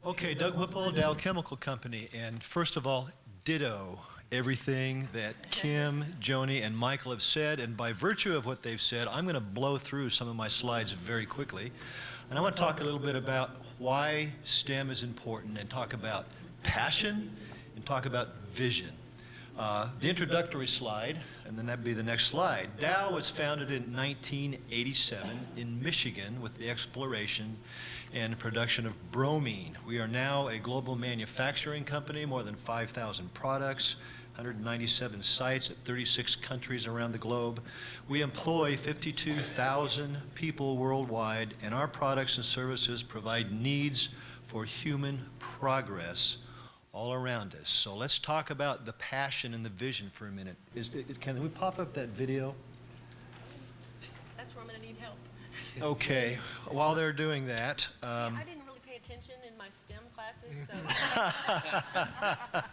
Okay, Doug Whipple, Dow Chemical Company, and first of all, ditto everything that Kim, Joni, and Michael have said, and by virtue of what they've said, I'm going to blow through some of my slides very quickly, and I want to talk a little bit about why STEM is important, and talk about passion, and talk about vision. The introductory slide, and then that'd be the next slide. Dow was founded in 1987 in Michigan with the exploration and production of bromine. We are now a global manufacturing company, more than 5,000 products, 197 sites at 36 countries around the globe. We employ 52,000 people worldwide, and our products and services provide needs for human progress all around us. So let's talk about the passion and the vision for a minute. Can we pop up that video? That's where I'm going to need help. Okay, while they're doing that. See, I didn't really pay attention in my STEM classes, so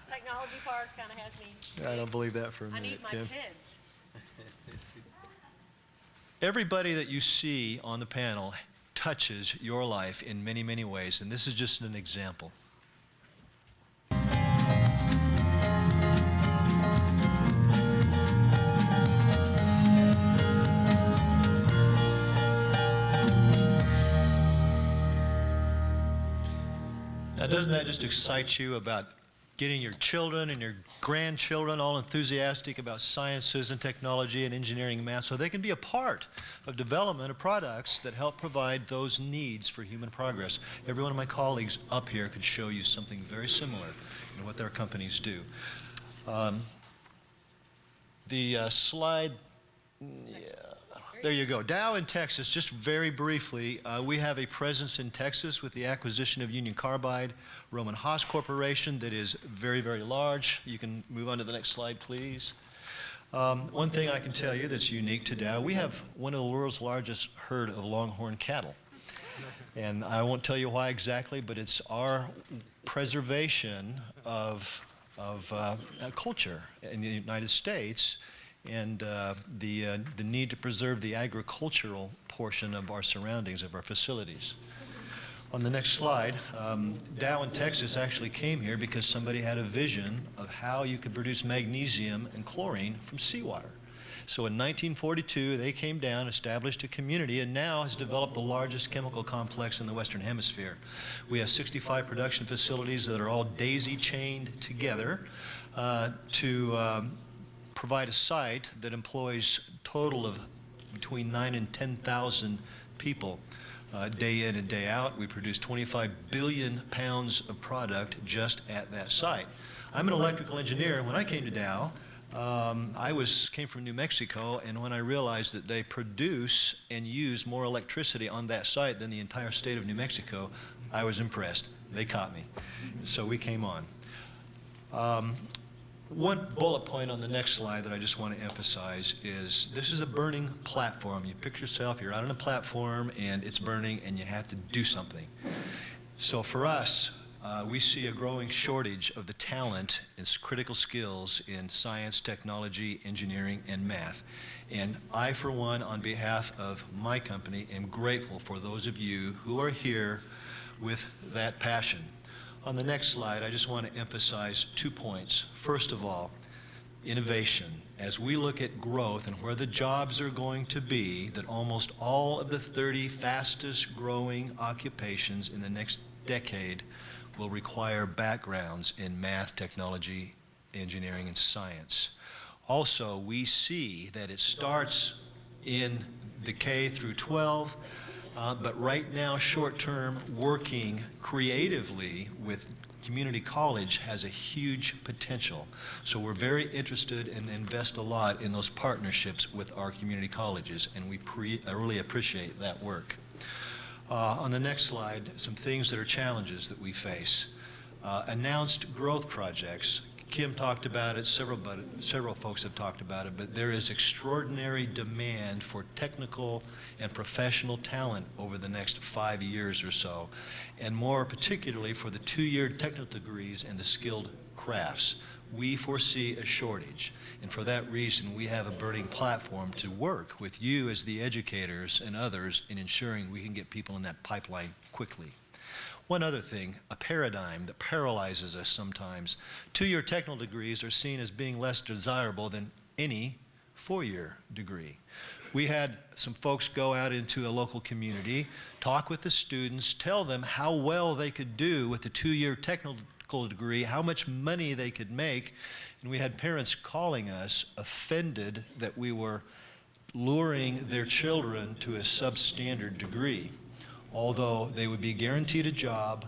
technology part kind of has me. I don't believe that for a I minute, need my Kim. kids. Everybody that you see on the panel touches your life in many, many ways, and this is just an example. Now, doesn't that just excite you about getting your children and your grandchildren all enthusiastic about sciences and technology and engineering and math so they can be a part of development of products that help provide those needs for human progress? Every one of my colleagues up here could show you something very similar in what their companies do. Slide, yeah. There you go. Dow in Texas, just very briefly, we have a presence in Texas with the acquisition of Union Carbide, Roman Haas Corporation that is very, very large. You can move on to the next slide, please. One thing I can tell you that's unique to Dow, we have one of the world's largest herd of longhorn cattle. And I won't tell you why exactly, but it's our preservation of culture in the United States, and the need to preserve the agricultural portion of our surroundings, of our facilities. On the next slide, Dow in Texas actually came here because somebody had a vision of how you could produce magnesium and chlorine from seawater. So in 1942, they came down, established a community, and now has developed the largest chemical complex in the Western Hemisphere. We have 65 production facilities that are all daisy-chained together to provide a site that employs a total of between 9,000 and 10,000 people day in and day out. We produce 25 billion pounds of product just at that site. I'm an electrical engineer, and when I came to Dow, I came from New Mexico, and when I realized that they produce and use more electricity on that site than the entire state of New Mexico, I was impressed. They caught me. So we came on. One bullet point on the next slide that I just want to emphasize is this is a burning platform. You picture yourself, you're out on a platform and it's burning and you have to do something. So for us, we see a growing shortage of the talent and critical skills in science, technology, engineering, and math. And I, for one, on behalf of my company, am grateful for those of you who are here with that passion. On the next slide, I just want to emphasize 2 points. First of all, innovation. As we look at growth and where the jobs are going to be, that almost all of the 30 fastest growing occupations in the next decade will require backgrounds in math, technology, engineering, and science. Also, we see that it starts in the K through 12, but right now, short-term working creatively with community college has a huge potential. So we're very interested and invest a lot in those partnerships with our community colleges, and we really appreciate that work. On the next slide, some things that are challenges that we face. Announced growth projects. Kim talked about it, several folks have talked about it, but there is extraordinary demand for technical and professional talent over the next 5 years or so, and more particularly for the 2-year technical degrees and the skilled crafts. We foresee a shortage, and for that reason we have a burning platform to work with you as the educators and others in ensuring we can get people in that pipeline quickly. One other thing, a paradigm that paralyzes us sometimes. 2-year technical degrees are seen as being less desirable than any 4-year degree. We had some folks go out into a local community, talk with the students, tell them how well they could do with the 2-year technical degree, how much money they could make, and we had parents calling us offended that we were luring their children to a substandard degree, although they would be guaranteed a job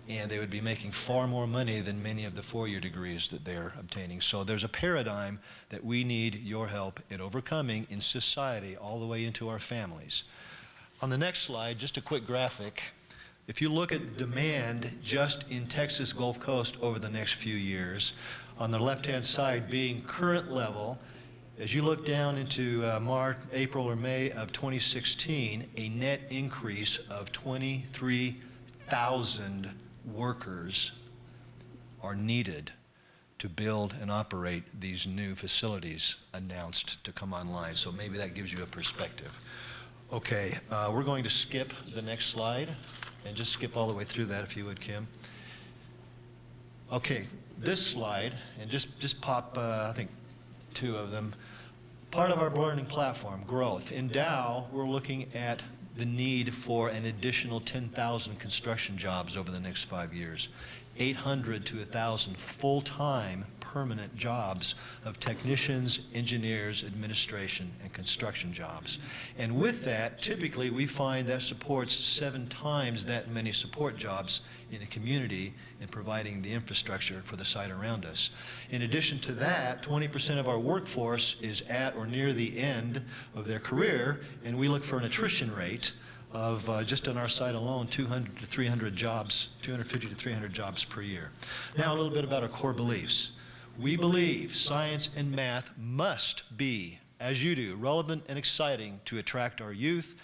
and they would be making far more money than many of the 4-year degrees that they're obtaining. So there's a paradigm that we need your help in overcoming in society all the way into our families. On the next slide, just a quick graphic. If you look at demand just in Texas Gulf Coast over the next few years, on the left-hand side being current level, as you look down into March, April, or May of 2016, a net increase of 23,000 workers are needed to build and operate these new facilities announced to come online. So maybe that gives you a perspective. Okay, we're going to skip the next slide and just skip all the way through that if you would, Kim. Okay, this slide, and just pop, I think, 2 of them. Part of our learning platform, growth. In DOW, we're looking at the need for an additional 10,000 construction jobs over the next 5 years. 800 to 1,000 full-time permanent jobs of technicians, engineers, administration, and construction jobs. And with that, typically we find that supports 7 times that many support jobs in the community in providing the infrastructure for the site around us. In addition to that, 20% of our workforce is at or near the end of their career, and we look for an attrition rate of just on our site alone, 200 to 300 jobs, 250 to 300 jobs per year. Now a little bit about our core beliefs. We believe science and math must be, as you do, relevant and exciting to attract our youth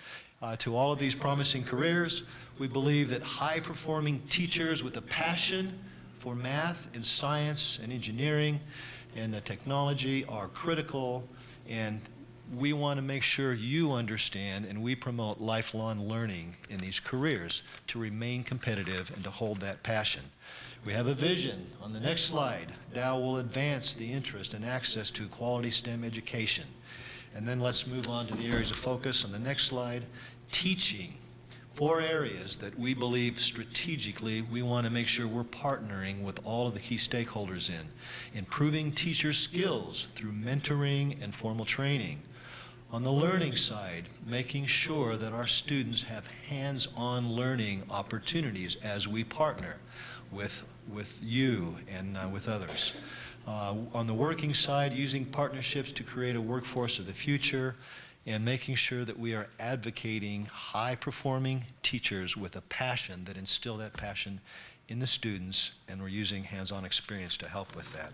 to all of these promising careers. We believe that high-performing teachers with a passion for math and science and engineering and technology are critical, and we want to make sure you understand, and we promote lifelong learning in these careers to remain competitive and to hold that passion. We have a vision. On the next slide, DOW will advance the interest and access to quality STEM education. And then let's move on to the areas of focus. On the next slide, teaching. 4 areas that we believe strategically we want to make sure we're partnering with all of the key stakeholders in. Improving teacher skills through mentoring and formal training. On the learning side, making sure that our students have hands-on learning opportunities as we partner with you and with others. On the working side, using partnerships to create a workforce of the future, and making sure that we are advocating high-performing teachers with a passion that instill that passion in the students, and we're using hands-on experience to help with that.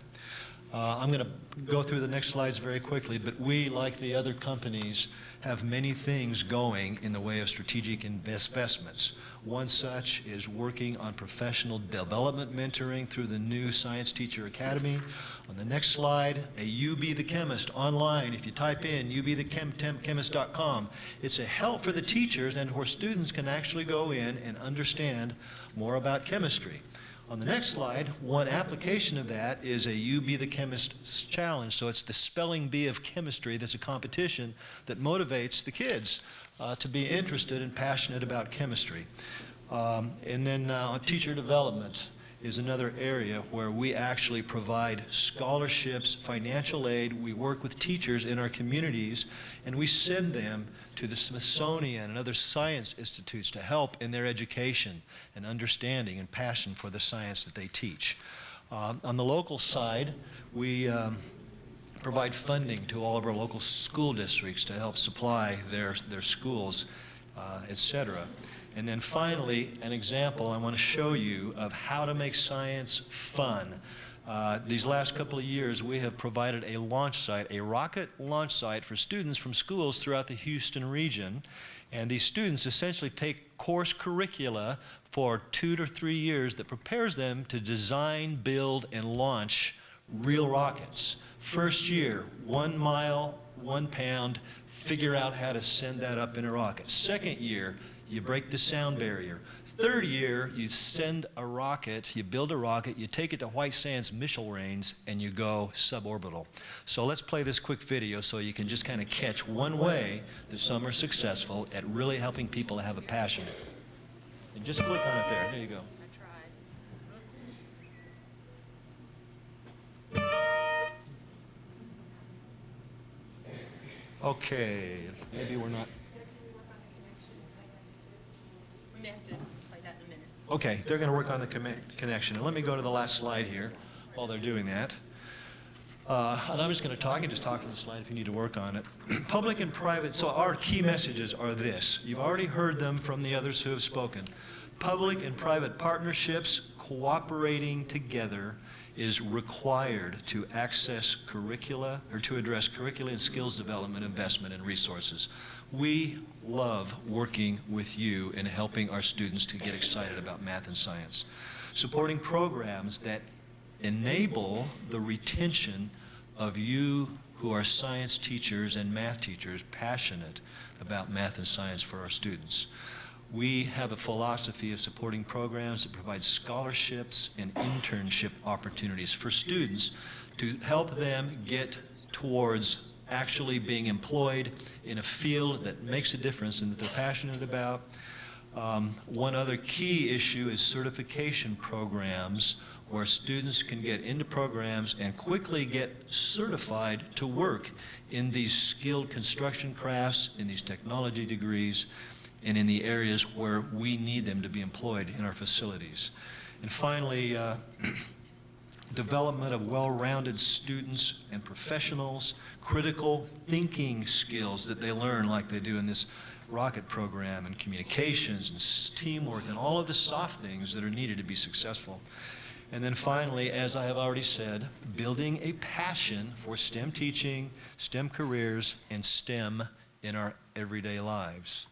I'm going to go through the next slides very quickly, but we, like the other companies, have many things going in the way of strategic investments. One such is working on professional development mentoring through the new Science Teacher Academy. On the next slide, a You Be the Chemist online. If you type in youbetheChemist.com, it's a help for the teachers and where students can actually go in and understand more about chemistry. On the next slide, one application of that is a You Be the Chemist challenge. So it's the spelling bee of chemistry that's a competition that motivates the kids to be interested and passionate about chemistry. And then teacher development is another area where we actually provide scholarships, financial aid. We work with teachers in our communities, and we send them to the Smithsonian and other science institutes to help in their education and understanding and passion for the science that they teach. On the local side, we provide funding to all of our local school districts to help supply their schools, etc. And then finally, an example I want to show you of how to make science fun. These last couple of years, we have provided a launch site, a rocket launch site for students from schools throughout the Houston region. And these students essentially take course curricula for 2 to 3 years that prepares them to design, build, and launch real rockets. First year, 1 mile, 1 pound, figure out how to send that up in a rocket. Second year, you break the sound barrier. third year, you send a rocket, you build a rocket, you take it to White Sands Missile Range, and you go suborbital. So let's play this quick video so you can just kind of catch one way that some are successful at really helping people have a passion. And just click on it there. There you go. Okay, maybe we're not. We may have to play that in a minute. Okay, they're going to work on the connection. And let me go to the last slide here while they're doing that. And I'm just going to talk and just talk from the slide if you need to work on it. Public and private, so our key messages are this. You've already heard them from the others who have spoken. Public and private partnerships cooperating together is required to access curricula, or to address curricula and skills development, investment, and resources. We love working with you in helping our students to get excited about math and science. Supporting programs that enable the retention of you who are science teachers and math teachers passionate about math and science for our students. We have a philosophy of supporting programs that provide scholarships and internship opportunities for students to help them get towards actually being employed in a field that makes a difference and that they're passionate about. One other key issue is certification programs where students can get into programs and quickly get certified to work in these skilled construction crafts, in these technology degrees, and in the areas where we need them to be employed in our facilities. And finally, development of well-rounded students and professionals, critical thinking skills that they learn like they do in this rocket program, and communications and teamwork and all of the soft things that are needed to be successful. And then finally, as I have already said, building a passion for STEM teaching, STEM careers, and STEM in our everyday lives.